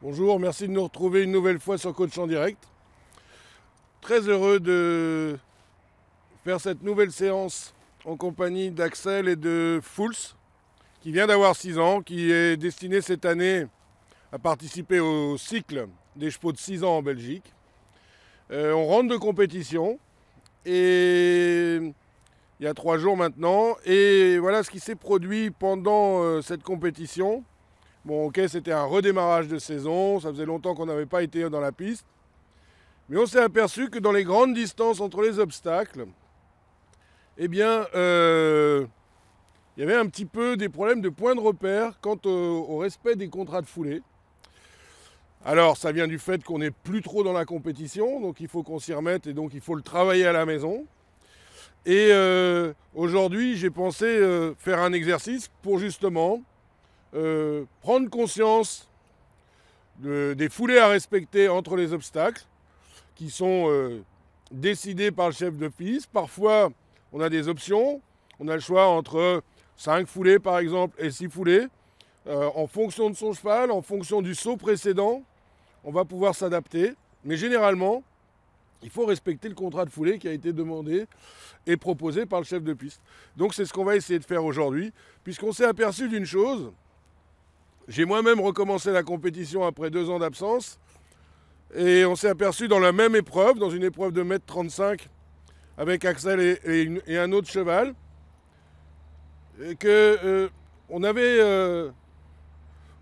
Bonjour, merci de nous retrouver une nouvelle fois sur Coach en direct. Très heureux de faire cette nouvelle séance en compagnie d'Axel et de Fouls, qui vient d'avoir 6 ans, qui est destiné cette année à participer au cycle des chevaux de 6 ans en Belgique. On rentre de compétition et il y a 3 jours maintenant. Et voilà ce qui s'est produit pendant cette compétition. Bon, ok, c'était un redémarrage de saison, ça faisait longtemps qu'on n'avait pas été dans la piste. Mais on s'est aperçu que dans les grandes distances entre les obstacles, eh bien, il y avait un petit peu des problèmes de point de repère quant au respect des contrats de foulée. Alors, ça vient du fait qu'on n'est plus trop dans la compétition, donc il faut qu'on s'y remette et donc il faut le travailler à la maison. Et aujourd'hui, j'ai pensé faire un exercice pour justement prendre conscience des foulées à respecter entre les obstacles qui sont décidés par le chef de piste. Parfois, on a des options. On a le choix entre 5 foulées, par exemple, et 6 foulées. En fonction de son cheval, en fonction du saut précédent, on va pouvoir s'adapter. Mais généralement, il faut respecter le contrat de foulée qui a été demandé et proposé par le chef de piste. Donc c'est ce qu'on va essayer de faire aujourd'hui, puisqu'on s'est aperçu d'une chose. J'ai moi-même recommencé la compétition après 2 ans d'absence. Et on s'est aperçu dans la même épreuve, dans une épreuve de 1,35 m avec Axel et un autre cheval, qu'on avait,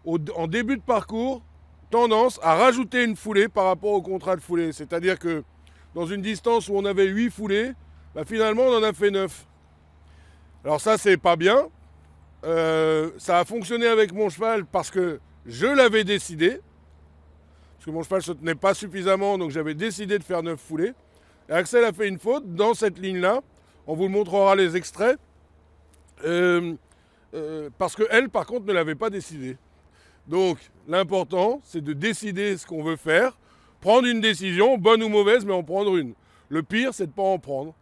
en début de parcours, tendance à rajouter une foulée par rapport au contrat de foulée. C'est-à-dire que dans une distance où on avait 8 foulées, bah finalement on en a fait 9. Alors ça, c'est pas bien. Ça a fonctionné avec mon cheval parce que je l'avais décidé. Parce que mon cheval ne se tenait pas suffisamment, donc j'avais décidé de faire 9 foulées. Et Axel a fait une faute dans cette ligne-là. On vous le montrera les extraits. Parce qu'elle, par contre, ne l'avait pas décidé. Donc, l'important, c'est de décider ce qu'on veut faire. Prendre une décision, bonne ou mauvaise, mais en prendre une. Le pire, c'est de ne pas en prendre.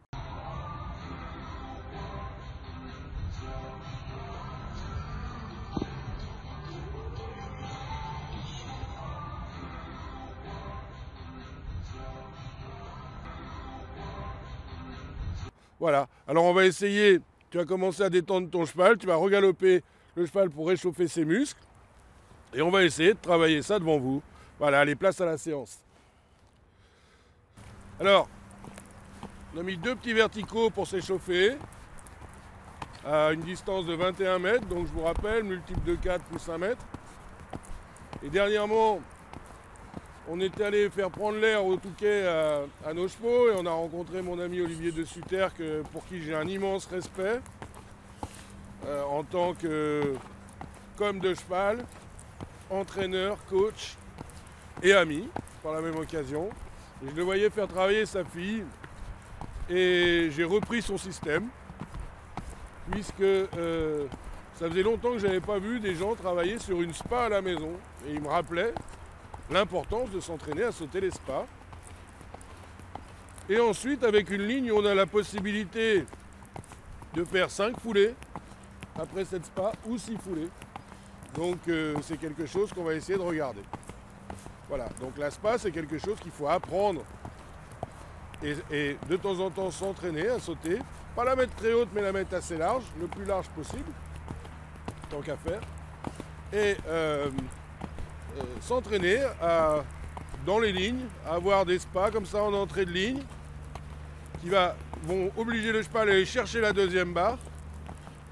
Voilà. Alors on va essayer, tu vas commencer à détendre ton cheval, tu vas regaloper le cheval pour réchauffer ses muscles. Et on va essayer de travailler ça devant vous. Voilà, allez, place à la séance. Alors, on a mis 2 petits verticaux pour s'échauffer à une distance de 21 mètres. Donc je vous rappelle, multiple de 4 plus 1 mètre. Et dernièrement, on est allé faire prendre l'air au Touquet à nos chevaux et on a rencontré mon ami Olivier de Sutter pour qui j'ai un immense respect en tant que com de cheval, entraîneur, coach et ami par la même occasion. Et je le voyais faire travailler sa fille et j'ai repris son système puisque ça faisait longtemps que je n'avais pas vu des gens travailler sur une spa à la maison et il me rappelait l'importance de s'entraîner à sauter les spas. Et ensuite, avec une ligne, on a la possibilité de faire 5 foulées après cette spa ou 6 foulées. Donc c'est quelque chose qu'on va essayer de regarder. Voilà, donc la spa, c'est quelque chose qu'il faut apprendre et de temps en temps s'entraîner à sauter. Pas la mettre très haute, mais la mettre assez large, le plus large possible, tant qu'à faire. Et s'entraîner dans les lignes, à avoir des spas comme ça en entrée de ligne qui vont obliger le cheval à aller chercher la deuxième barre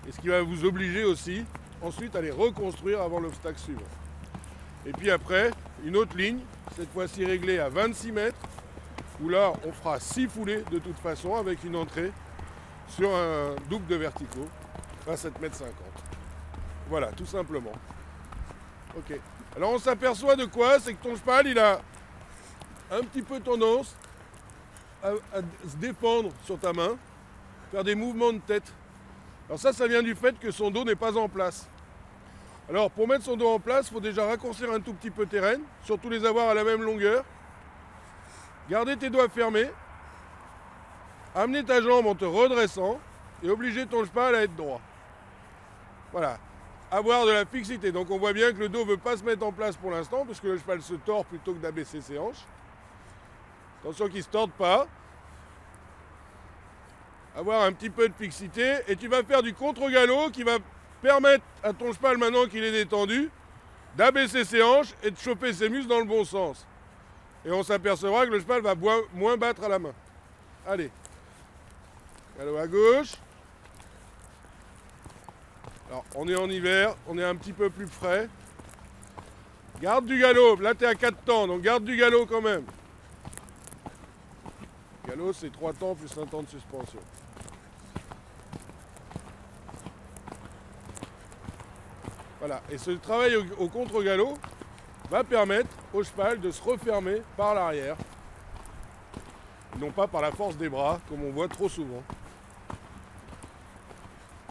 et ce qui va vous obliger aussi ensuite à les reconstruire avant l'obstacle suivant. Et puis après, une autre ligne, cette fois-ci réglée à 26 mètres où là on fera 6 foulées de toute façon avec une entrée sur un double de verticaux à 7,50 m. Voilà, tout simplement. Ok. Alors on s'aperçoit de quoi? C'est que ton cheval, il a un petit peu tendance à se défendre sur ta main, faire des mouvements de tête. Alors ça vient du fait que son dos n'est pas en place. Alors pour mettre son dos en place, il faut déjà raccourcir un tout petit peu tes rênes, surtout les avoir à la même longueur. Garder tes doigts fermés, amener ta jambe en te redressant et obliger ton cheval à être droit. Voilà. avoir de la fixité. Donc on voit bien que le dos ne veut pas se mettre en place pour l'instant, parce que le cheval se tord plutôt que d'abaisser ses hanches. Attention qu'il ne se torde pas. Avoir un petit peu de fixité. Et tu vas faire du contre-galop qui va permettre à ton cheval, maintenant qu'il est détendu, d'abaisser ses hanches et de choper ses muscles dans le bon sens. Et on s'apercevra que le cheval va moins battre à la main. Allez. Galop à gauche. Alors, on est en hiver, on est un petit peu plus frais. Garde du galop. Là, tu es à 4 temps, donc garde du galop quand même. Galop, c'est 3 temps plus 1 temps de suspension. Voilà. Et ce travail au contre-galop va permettre au cheval de se refermer par l'arrière. Non pas par la force des bras, comme on voit trop souvent.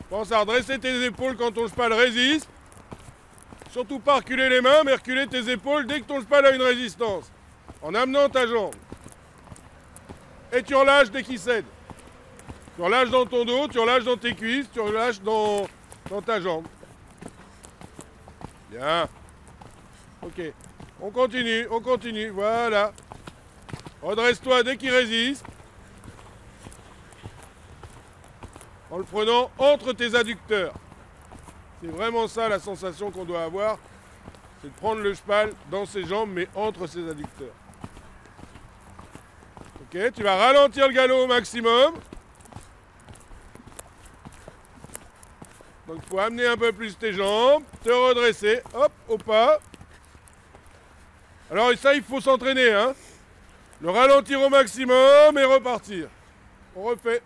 Pense à redresser tes épaules quand ton cheval résiste. Surtout pas reculer les mains, mais reculer tes épaules dès que ton cheval a une résistance. En amenant ta jambe. Et tu relâches dès qu'il cède. Tu relâches dans ton dos, tu relâches dans tes cuisses, tu relâches dans ta jambe. Bien. Ok. On continue, voilà. Redresse-toi dès qu'il résiste. En le prenant entre tes adducteurs. C'est vraiment ça la sensation qu'on doit avoir. C'est de prendre le cheval dans ses jambes, mais entre ses adducteurs. Ok, tu vas ralentir le galop au maximum. Donc il faut amener un peu plus tes jambes, te redresser, hop, au pas. Alors ça, il faut s'entraîner, hein. Le ralentir au maximum et repartir. On refait.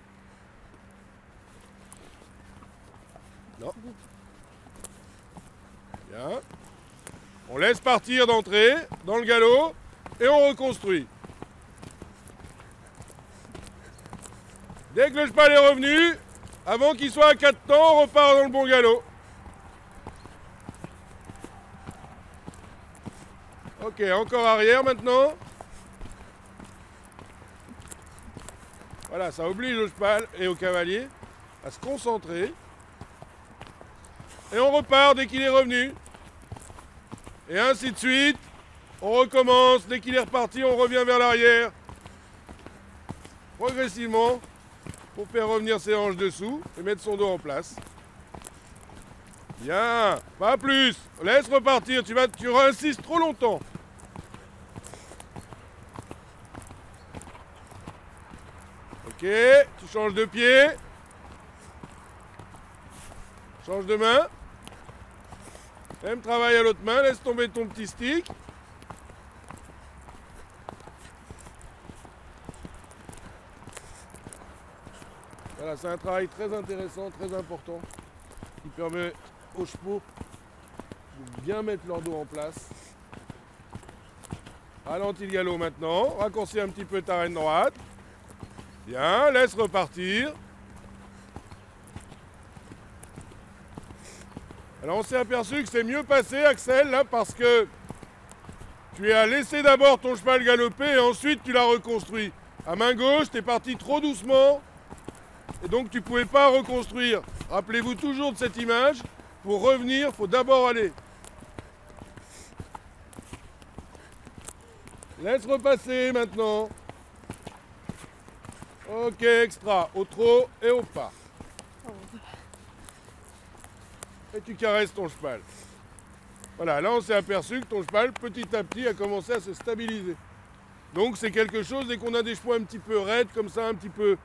Non. Bien. On laisse partir d'entrée dans le galop et on reconstruit. Dès que le cheval est revenu, avant qu'il soit à 4 temps, on repart dans le bon galop. Ok, encore arrière maintenant. Voilà, ça oblige au cheval et au cavalier à se concentrer. Et on repart dès qu'il est revenu. Et ainsi de suite. On recommence. Dès qu'il est reparti, on revient vers l'arrière. Progressivement. Pour faire revenir ses hanches dessous et mettre son dos en place. Bien. Pas plus. Laisse repartir. Tu réinsistes trop longtemps. Ok. Tu changes de pied. Change de main. Même travail à l'autre main, laisse tomber ton petit stick. Voilà, c'est un travail très intéressant, très important, qui permet aux chevaux de bien mettre leur dos en place. Ralentis le galop maintenant, raccourcis un petit peu ta reine droite. Bien, laisse repartir. Alors on s'est aperçu que c'est mieux passé, Axel, là, parce que tu as laissé d'abord ton cheval galoper et ensuite tu l'as reconstruit. À main gauche, tu es parti trop doucement et donc tu ne pouvais pas reconstruire. Rappelez-vous toujours de cette image, pour revenir, il faut d'abord aller. Laisse repasser maintenant. Ok, extra, au trot et au pas. Et tu caresses ton cheval. Voilà, là on s'est aperçu que ton cheval, petit à petit, a commencé à se stabiliser. Donc c'est quelque chose, dès qu'on a des chevaux un petit peu raides, comme ça, un petit peu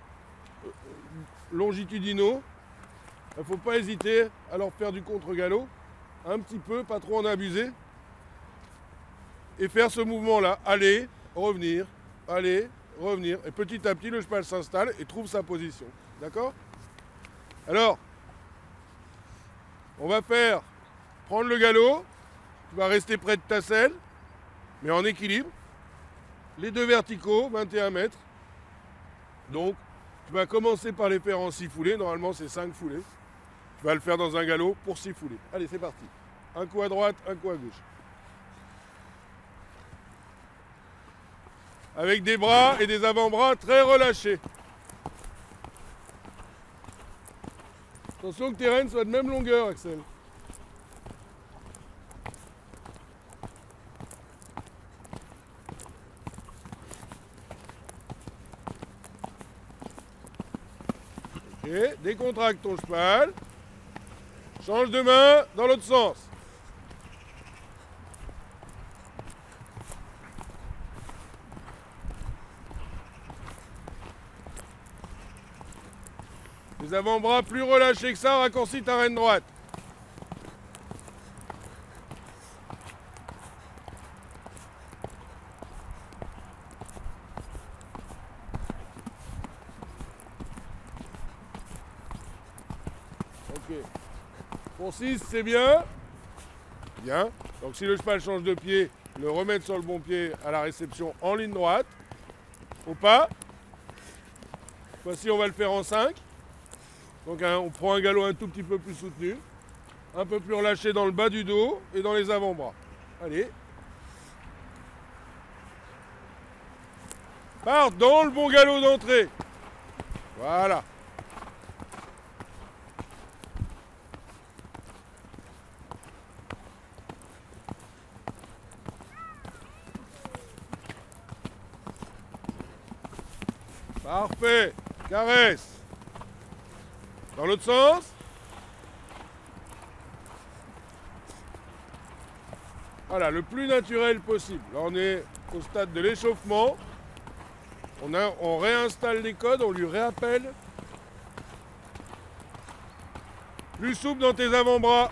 longitudinaux, il ne faut pas hésiter à leur faire du contre-galop, un petit peu, pas trop en abuser, et faire ce mouvement-là, aller, revenir, et petit à petit le cheval s'installe et trouve sa position. D'accord? Alors, on va prendre le galop, tu vas rester près de ta selle, mais en équilibre. Les deux verticaux, 21 mètres. Donc, tu vas commencer par les faire en 6 foulées. Normalement, c'est 5 foulées. Tu vas le faire dans un galop pour 6 foulées. Allez, c'est parti. Un coup à droite, un coup à gauche. Avec des bras et des avant-bras très relâchés. Attention que tes rênes soient de même longueur, Axel. Ok, décontracte ton cheval. Change de main dans l'autre sens. Les avant-bras plus relâchés que ça, raccourcis ta reine droite. Ok. Pour 6, c'est bien. Bien. Donc si le cheval change de pied, le remettre sur le bon pied à la réception en ligne droite. Au pas. Voici, on va le faire en 5. Donc on prend un galop un tout petit peu plus soutenu. Un peu plus relâché dans le bas du dos et dans les avant-bras. Allez. Pars dans le bon galop d'entrée. Voilà. Parfait. Caresse. Dans l'autre sens. Voilà, le plus naturel possible. Là, on est au stade de l'échauffement. On réinstalle les codes, on lui réappelle. Plus souple dans tes avant-bras.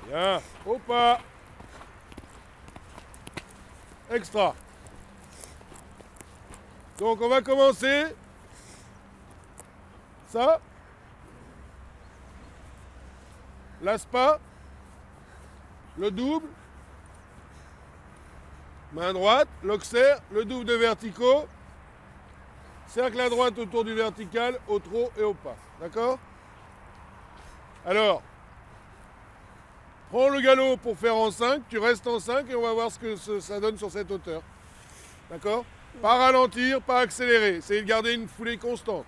Bien, au pas. Extra. Donc on va commencer. Ça. L'aspa. Le double. Main droite. L'auxerre. Le double de verticaux. Cercle à droite autour du vertical. Au trot et au pas. D'accord? Alors. Prends le galop pour faire en 5, tu restes en 5 et on va voir ce que ça donne sur cette hauteur. D'accord? Pas ralentir, pas accélérer. Essayez de garder une foulée constante.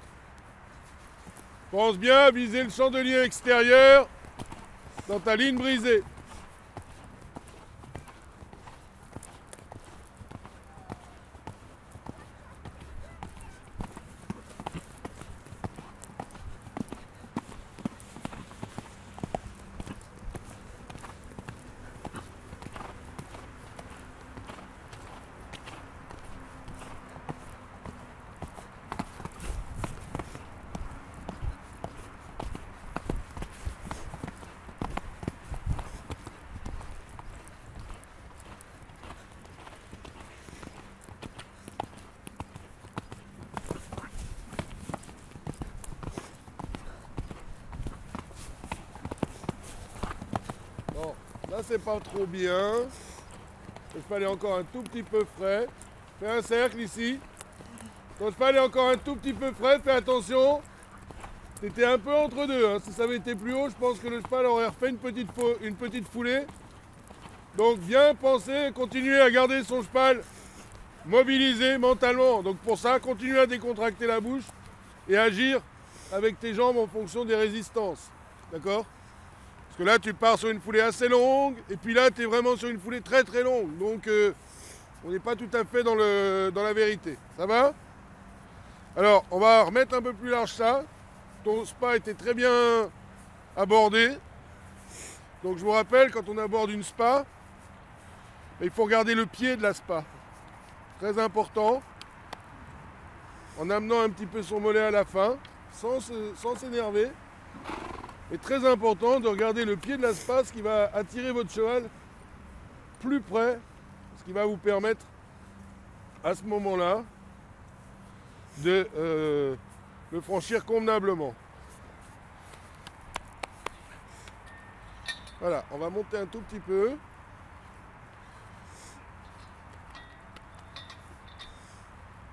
Pense bien à viser le chandelier extérieur dans ta ligne brisée. Bon, là c'est pas trop bien. Le cheval est encore un tout petit peu frais. Fais un cercle ici. Ton cheval est encore un tout petit peu frais, fais attention. T'étais un peu entre deux. Hein. Si ça avait été plus haut, je pense que le cheval aurait refait une petite foulée. Donc bien penser, continuer à garder son cheval mobilisé mentalement. Donc pour ça, continue à décontracter la bouche et agir avec tes jambes en fonction des résistances. D'accord? Parce que là, tu pars sur une foulée assez longue, et puis là, tu es vraiment sur une foulée très très longue. Donc, on n'est pas tout à fait dans la vérité. Ça va? Alors, on va remettre un peu plus large ça. Ton spa était très bien abordé. Donc, je vous rappelle, quand on aborde une spa, il faut regarder le pied de la spa. Très important. En amenant un petit peu son mollet à la fin, sans s'énerver. Et très important de regarder le pied de la spa, ce qui va attirer votre cheval plus près, ce qui va vous permettre à ce moment-là de le franchir convenablement. Voilà, on va monter un tout petit peu.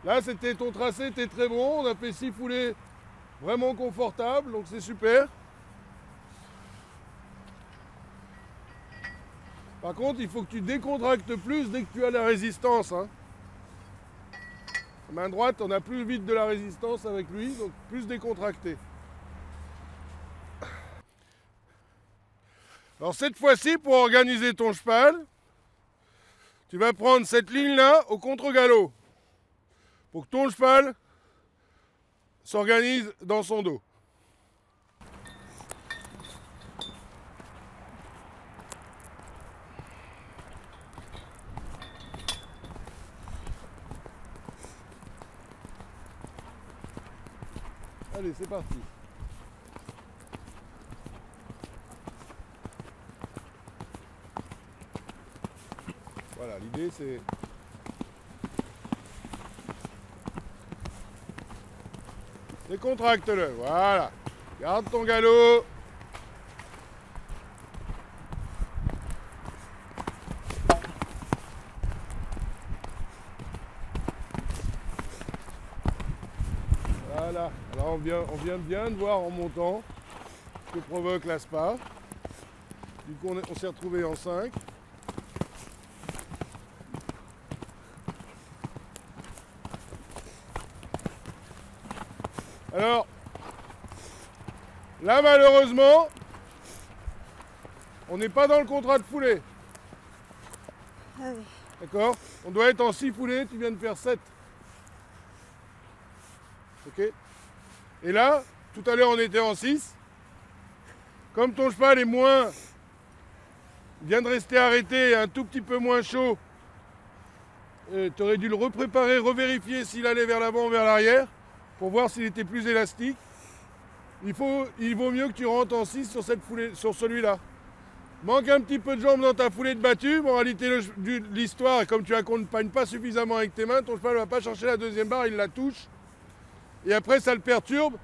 Là, c'était ton tracé, était très bon. On a fait 6 foulées vraiment confortables, donc c'est super. Par contre, il faut que tu décontractes plus dès que tu as la résistance. Hein. Main droite, on a plus vite de la résistance avec lui, donc plus décontracté. Alors cette fois-ci, pour organiser ton cheval, tu vas prendre cette ligne-là au contre-galop pour que ton cheval s'organise dans son dos. Allez, c'est parti. Voilà, l'idée c'est... Décontracte-le, voilà. Garde ton galop. Voilà. Alors on vient bien de voir en montant ce que provoque l'ASPA. Du coup on s'est retrouvé en 5. Alors, là malheureusement, on n'est pas dans le contrat de foulée. Ah oui. D'accord? On doit être en 6 foulées, tu viens de faire 7. Ok? Et là, tout à l'heure on était en 6. Comme ton cheval est moins... vient de rester arrêté, un tout petit peu moins chaud, tu aurais dû le repréparer, revérifier s'il allait vers l'avant ou vers l'arrière, pour voir s'il était plus élastique. Il vaut mieux que tu rentres en 6 sur, sur celui-là. Manque un petit peu de jambes dans ta foulée de battue. Bon, en réalité, l'histoire, comme tu accompagnes pas suffisamment avec tes mains, ton cheval ne va pas chercher la deuxième barre, il la touche. Et après, ça le perturbe.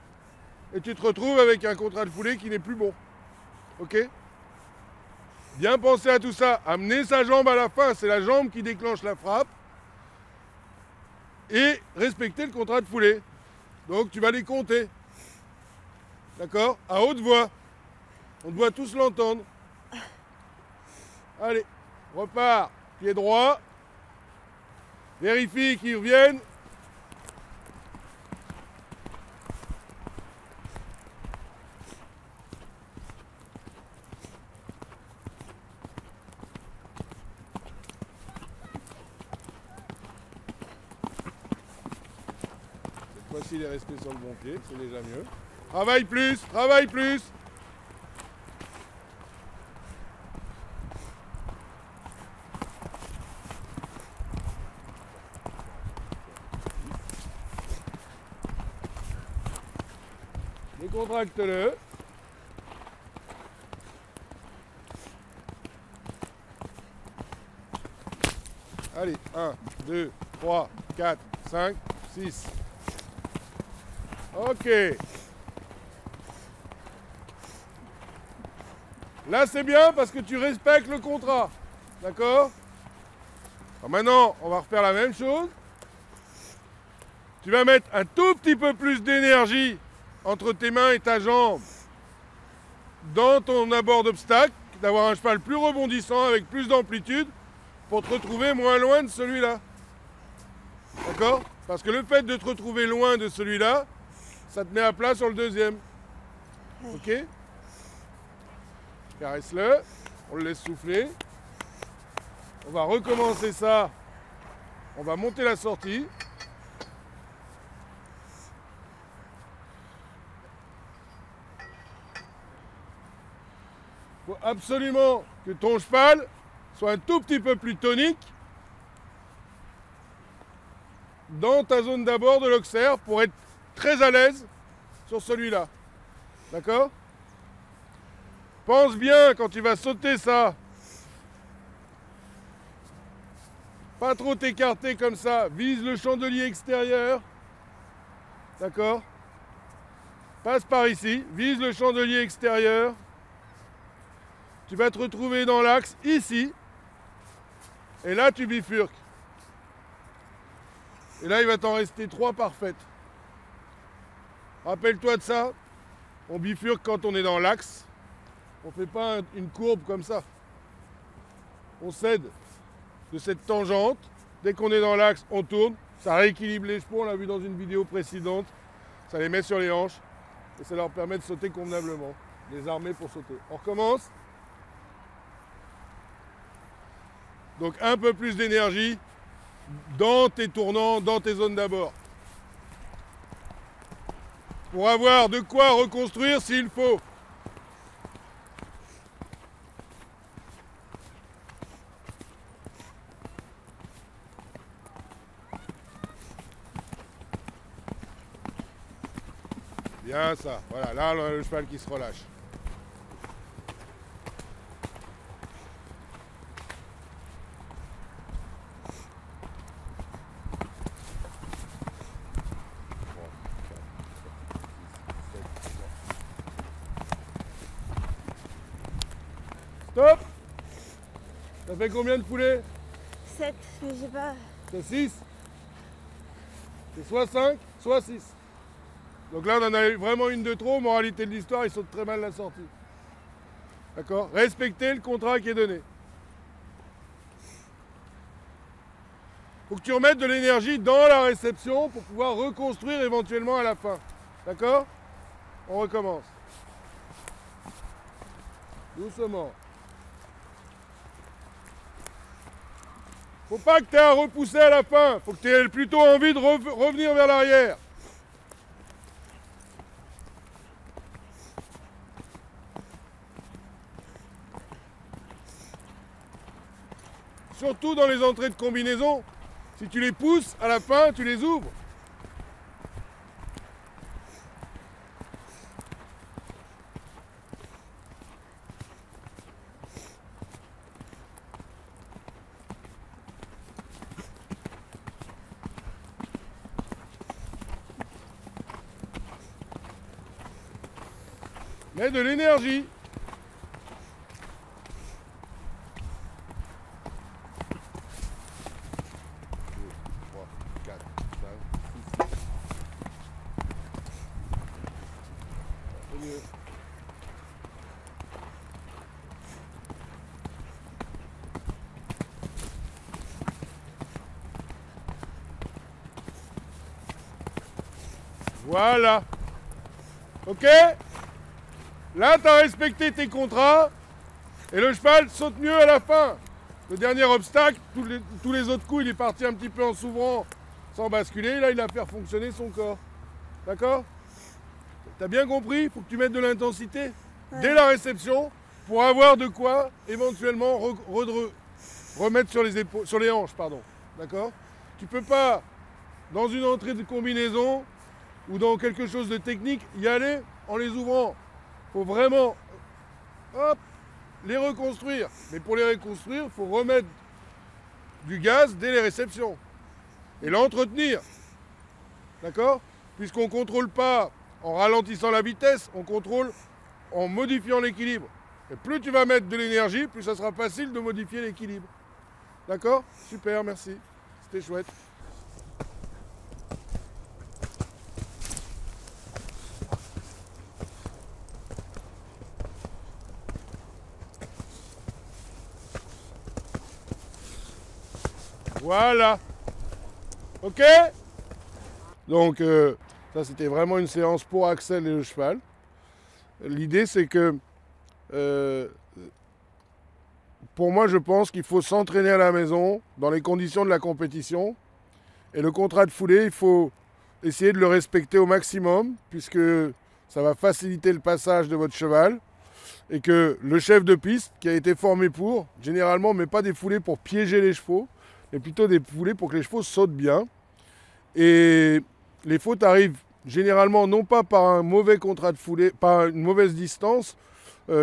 Et tu te retrouves avec un contrat de foulée qui n'est plus bon. Ok? Bien penser à tout ça. Amener sa jambe à la fin, c'est la jambe qui déclenche la frappe. Et respecter le contrat de foulée. Donc tu vas les compter. D'accord? À haute voix. On doit tous l'entendre. Allez, repars. Pied droit. Vérifie qu'ils reviennent. Cette fois-ci, il est resté sur le bon pied, c'est déjà mieux. Travaille plus, travaille plus. Décontracte-le. Allez, 1, 2, 3, 4, 5, 6. Ok. Là, c'est bien parce que tu respectes le contrat. D'accord? Alors maintenant, on va refaire la même chose. Tu vas mettre un tout petit peu plus d'énergie entre tes mains et ta jambe dans ton abord d'obstacle, d'avoir un cheval plus rebondissant avec plus d'amplitude pour te retrouver moins loin de celui-là. D'accord? Parce que le fait de te retrouver loin de celui-là, ça te met à plat sur le deuxième. Ok? Caresse-le, on le laisse souffler. On va recommencer ça. On va monter la sortie. Il faut absolument que ton cheval soit un tout petit peu plus tonique dans ta zone d'abord de l'oxaire pour être très à l'aise sur celui-là. D'accord? Pense bien quand tu vas sauter ça. Pas trop t'écarter comme ça. Vise le chandelier extérieur. D'accord? Passe par ici. Vise le chandelier extérieur. Tu vas te retrouver dans l'axe ici. Et là, tu bifurques. Et là, il va t'en rester 3 parfaites. Rappelle-toi de ça. On bifurque quand on est dans l'axe. On ne fait pas une courbe comme ça. On cède de cette tangente. Dès qu'on est dans l'axe, on tourne. Ça rééquilibre les chevaux. On l'a vu dans une vidéo précédente. Ça les met sur les hanches. Et ça leur permet de sauter convenablement. Les armer pour sauter. On recommence. Donc un peu plus d'énergie dans tes tournants, dans tes zones d'abord. Pour avoir de quoi reconstruire s'il faut. Bien ça, voilà, là on a le cheval qui se relâche. Stop. Ça fait combien de poulets? 7, mais j'ai pas. C'est 6. C'est soit 5, soit 6. Donc là, on en a vraiment une de trop. Moralité de l'histoire, ils sautent très mal la sortie. D'accord? Respectez le contrat qui est donné. Faut que tu remettes de l'énergie dans la réception pour pouvoir reconstruire éventuellement à la fin. D'accord? On recommence. Doucement. Faut pas que tu aies à repousser à la fin. Faut que tu aies plutôt envie de revenir vers l'arrière. Surtout dans les entrées de combinaison. Si tu les pousses, à la fin, tu les ouvres. Mets de l'énergie. 4, 5, 6. C'est mieux. Voilà. Ok? Là, tu as respecté tes contrats et le cheval saute mieux à la fin. Le dernier obstacle, tous les autres coups, il est parti un petit peu en s'ouvrant sans basculer. Là, il a fait fonctionner son corps. D'accord? T'as bien compris? Il faut que tu mettes de l'intensité dès la réception pour avoir de quoi éventuellement remettre sur les épaules, sur les hanches, pardon. D'accord? Tu peux pas, dans une entrée de combinaison ou dans quelque chose de technique, y aller en les ouvrant. Il faut vraiment, hop, les reconstruire. Mais pour les reconstruire, il faut remettre du gaz dès les réceptions. Et l'entretenir. D'accord? Puisqu'on ne contrôle pas en ralentissant la vitesse, on contrôle en modifiant l'équilibre. Et plus tu vas mettre de l'énergie, plus ça sera facile de modifier l'équilibre. D'accord? Super, merci. C'était chouette. Voilà. Ok? Donc, ça c'était vraiment une séance pour Axel et le cheval. L'idée c'est que, pour moi je pense qu'il faut s'entraîner à la maison, dans les conditions de la compétition. Et le contrat de foulée, il faut essayer de le respecter au maximum, puisque ça va faciliter le passage de votre cheval. Et que le chef de piste, qui a été formé pour, généralement ne met pas des foulées pour piéger les chevaux, mais plutôt des foulées pour que les chevaux sautent bien. Et les fautes arrivent généralement non pas par un mauvais contrat de foulée, par une mauvaise distance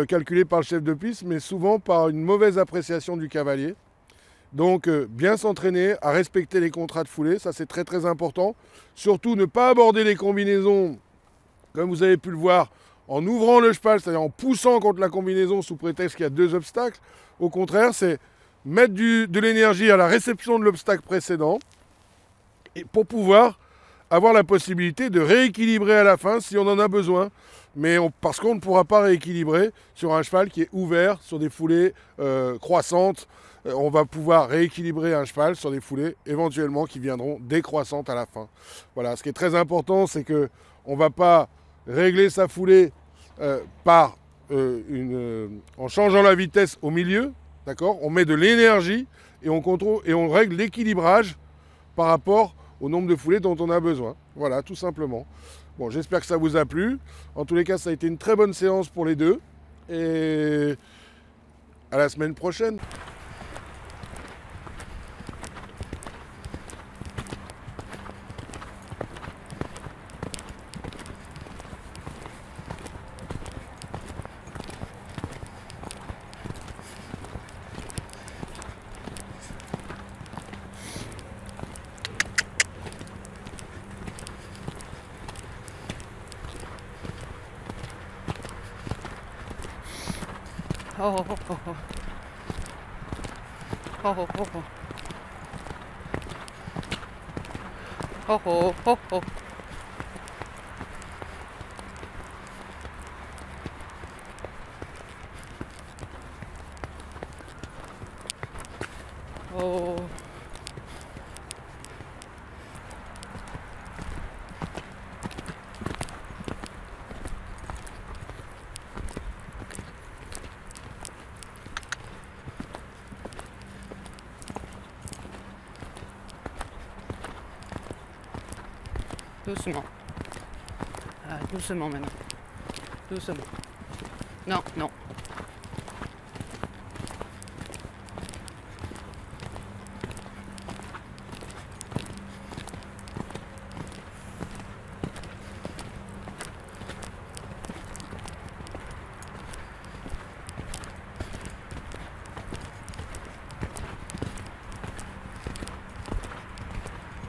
calculée par le chef de piste, mais souvent par une mauvaise appréciation du cavalier. Donc bien s'entraîner à respecter les contrats de foulée, ça c'est très très important. Surtout ne pas aborder les combinaisons, comme vous avez pu le voir, en ouvrant le cheval, c'est-à-dire en poussant contre la combinaison sous prétexte qu'il y a deux obstacles. Au contraire, c'est mettre de l'énergie à la réception de l'obstacle précédent et pour pouvoir avoir la possibilité de rééquilibrer à la fin si on en a besoin. Mais parce qu'on ne pourra pas rééquilibrer sur un cheval qui est ouvert, sur des foulées croissantes. On va pouvoir rééquilibrer un cheval sur des foulées éventuellement qui viendront décroissantes à la fin. Voilà, ce qui est très important, c'est qu'on ne va pas régler sa foulée en changeant la vitesse au milieu. D'accord? On met de l'énergie et on contrôle et on règle l'équilibrage par rapport au nombre de foulées dont on a besoin. Voilà, tout simplement. Bon, j'espère que ça vous a plu. En tous les cas, ça a été une très bonne séance pour les deux. Et à la semaine prochaine. Oh, oh, oh, oh. Oh, oh, oh, oh. Oh, oh, oh, oh. Oh. Doucement. Ah, doucement maintenant. Doucement. Non, non.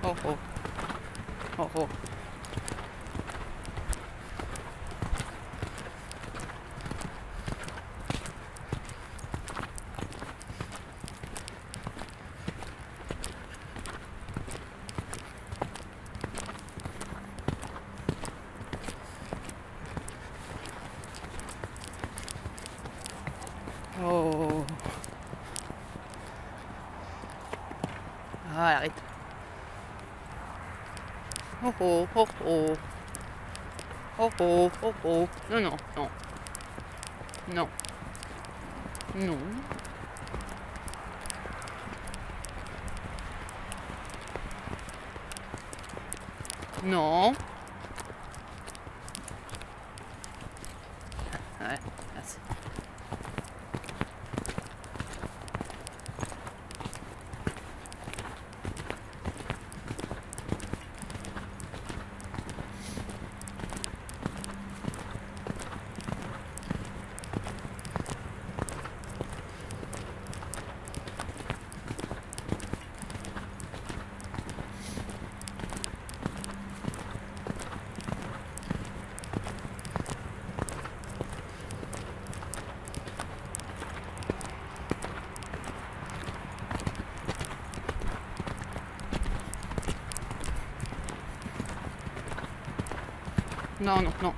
Oh oh. Oh oh. Oh. Ah, arrête. Oh oh, oh oh. Oh oh, oh oh. Non, non, non. Non. Non. Non. Ouais, merci. Non, non, non.